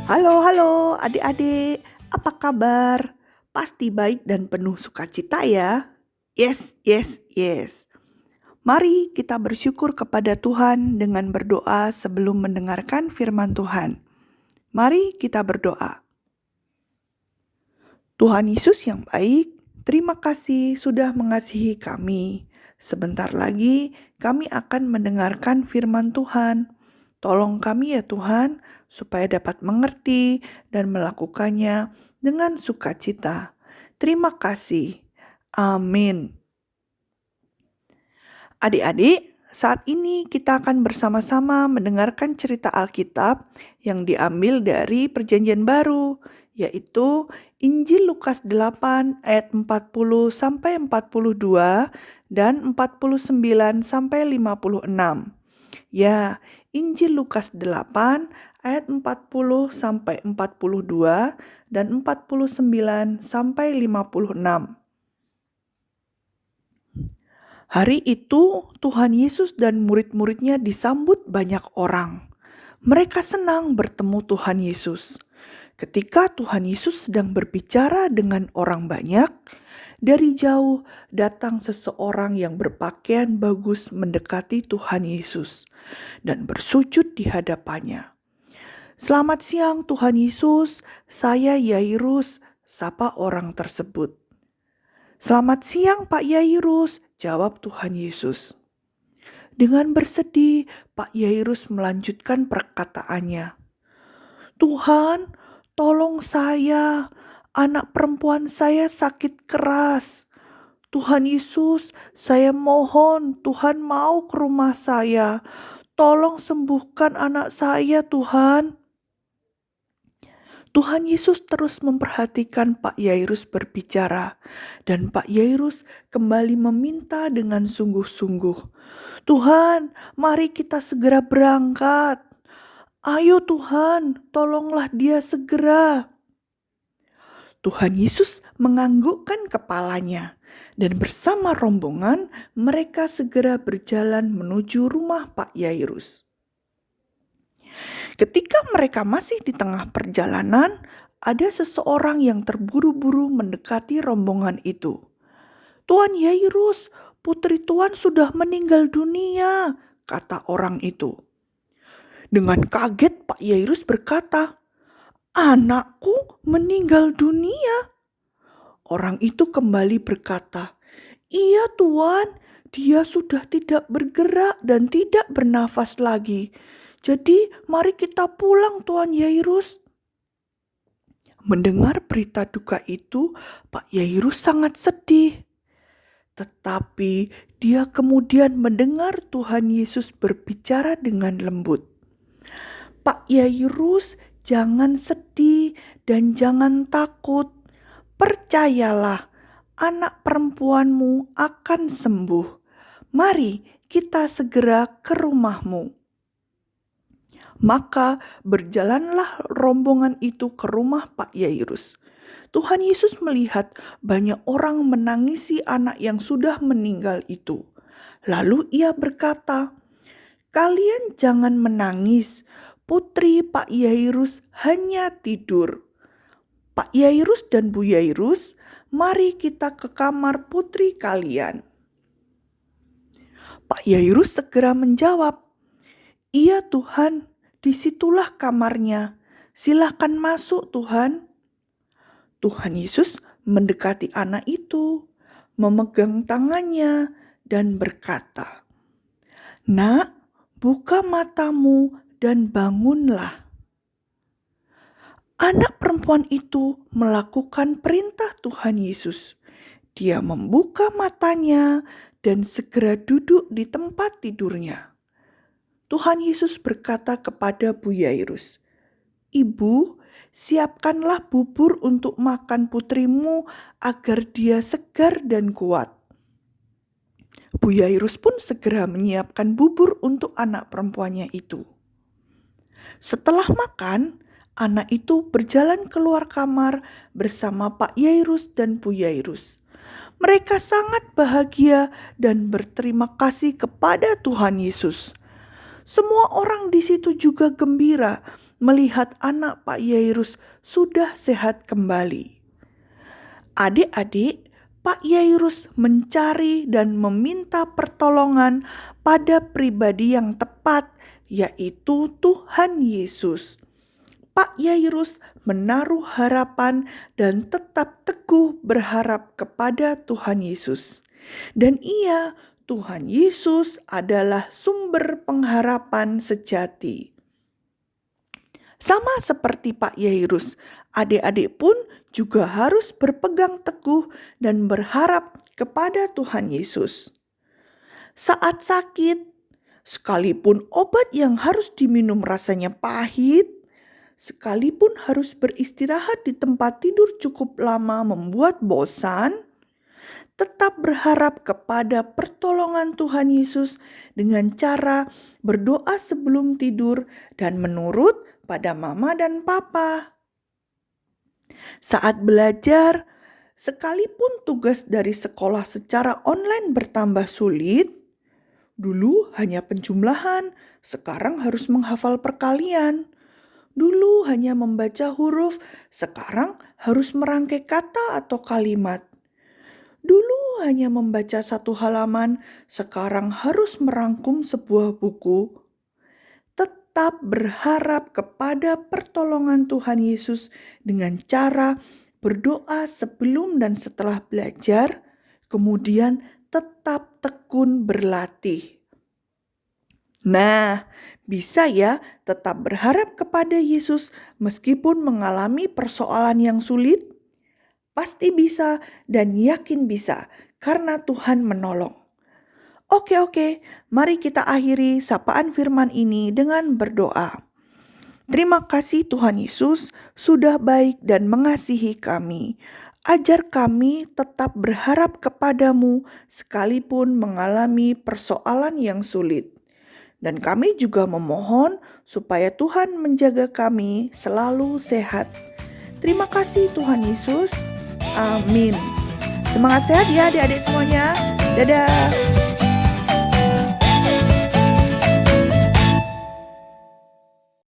Halo, halo adik-adik, apa kabar? Pasti baik dan penuh sukacita ya. Yes, yes, yes. Mari kita bersyukur kepada Tuhan dengan berdoa sebelum mendengarkan firman Tuhan. Mari kita berdoa. Tuhan Yesus yang baik, terima kasih sudah mengasihi kami. Sebentar lagi kami akan mendengarkan firman Tuhan. Tolong kami ya Tuhan, supaya dapat mengerti dan melakukannya dengan sukacita. Terima kasih. Amin. Adik-adik, saat ini kita akan bersama-sama mendengarkan cerita Alkitab yang diambil dari Perjanjian Baru, yaitu Injil Lukas 8 ayat 40 sampai 42 dan 49 sampai 56. Ya, Injil Lukas 8 ayat 40 sampai 42 dan 49 sampai 56. Hari itu Tuhan Yesus dan murid-muridnya disambut banyak orang. Mereka senang bertemu Tuhan Yesus. Ketika Tuhan Yesus sedang berbicara dengan orang banyak, dari jauh datang seseorang yang berpakaian bagus mendekati Tuhan Yesus dan bersujud di hadapannya. "Selamat siang Tuhan Yesus, saya Yairus," sapa orang tersebut. "Selamat siang Pak Yairus," jawab Tuhan Yesus. Dengan bersedih, Pak Yairus melanjutkan perkataannya. "Tuhan, tolong saya, anak perempuan saya sakit keras. Tuhan Yesus, saya mohon Tuhan mau ke rumah saya. Tolong sembuhkan anak saya Tuhan." Tuhan Yesus terus memperhatikan Pak Yairus berbicara, dan Pak Yairus kembali meminta dengan sungguh-sungguh, "Tuhan, mari kita segera berangkat. Ayo Tuhan, tolonglah dia segera." Tuhan Yesus menganggukkan kepalanya, dan bersama rombongan mereka segera berjalan menuju rumah Pak Yairus. Ketika mereka masih di tengah perjalanan, ada seseorang yang terburu-buru mendekati rombongan itu. "Tuan Yairus, putri Tuan sudah meninggal dunia," kata orang itu. Dengan kaget Pak Yairus berkata, "Anakku meninggal dunia?" Orang itu kembali berkata, "Iya Tuan, dia sudah tidak bergerak dan tidak bernafas lagi. Jadi mari kita pulang Tuan Yairus." Mendengar berita duka itu, Pak Yairus sangat sedih. Tetapi dia kemudian mendengar Tuhan Yesus berbicara dengan lembut. "Pak Yairus, jangan sedih dan jangan takut. Percayalah, anak perempuanmu akan sembuh. Mari kita segera ke rumahmu." Maka berjalanlah rombongan itu ke rumah Pak Yairus. Tuhan Yesus melihat banyak orang menangisi anak yang sudah meninggal itu. Lalu ia berkata, "Kalian jangan menangis, putri Pak Yairus hanya tidur." "Pak Yairus dan Bu Yairus, mari kita ke kamar putri kalian." Pak Yairus segera menjawab, "Iya Tuhan, disitulah kamarnya. Silahkan masuk Tuhan." Tuhan Yesus mendekati anak itu, memegang tangannya dan berkata, "Nak, buka matamu dan bangunlah." Anak perempuan itu melakukan perintah Tuhan Yesus. Dia membuka matanya dan segera duduk di tempat tidurnya. Tuhan Yesus berkata kepada Bu Yairus, "Ibu, siapkanlah bubur untuk makan putrimu agar dia segar dan kuat." Bu Yairus pun segera menyiapkan bubur untuk anak perempuannya itu. Setelah makan, anak itu berjalan keluar kamar bersama Pak Yairus dan Bu Yairus. Mereka sangat bahagia dan berterima kasih kepada Tuhan Yesus. Semua orang di situ juga gembira melihat anak Pak Yairus sudah sehat kembali. Adik-adik, Pak Yairus mencari dan meminta pertolongan pada pribadi yang tepat, yaitu Tuhan Yesus. Pak Yairus menaruh harapan dan tetap teguh berharap kepada Tuhan Yesus. Dan Tuhan Yesus adalah sumber pengharapan sejati. Sama seperti Pak Yairus, adik-adik pun juga harus berpegang teguh dan berharap kepada Tuhan Yesus. Saat sakit, sekalipun obat yang harus diminum rasanya pahit, sekalipun harus beristirahat di tempat tidur cukup lama membuat bosan, tetap berharap kepada pertolongan Tuhan Yesus dengan cara berdoa sebelum tidur dan menurut pada mama dan papa. Saat belajar, sekalipun tugas dari sekolah secara online bertambah sulit, dulu hanya penjumlahan, sekarang harus menghafal perkalian. Dulu hanya membaca huruf, sekarang harus merangkai kata atau kalimat. Dulu hanya membaca satu halaman, sekarang harus merangkum sebuah buku. Tetap berharap kepada pertolongan Tuhan Yesus dengan cara berdoa sebelum dan setelah belajar, kemudian tetap tekun berlatih. Nah, bisa ya tetap berharap kepada Yesus meskipun mengalami persoalan yang sulit? Pasti bisa dan yakin bisa karena Tuhan menolong. Oke, mari kita akhiri sapaan firman ini dengan berdoa. Terima kasih Tuhan Yesus sudah baik dan mengasihi kami. Ajar kami tetap berharap kepadamu sekalipun mengalami persoalan yang sulit. Dan kami juga memohon supaya Tuhan menjaga kami selalu sehat. Terima kasih Tuhan Yesus. Amin. Semangat sehat ya adik-adik semuanya. Dadah.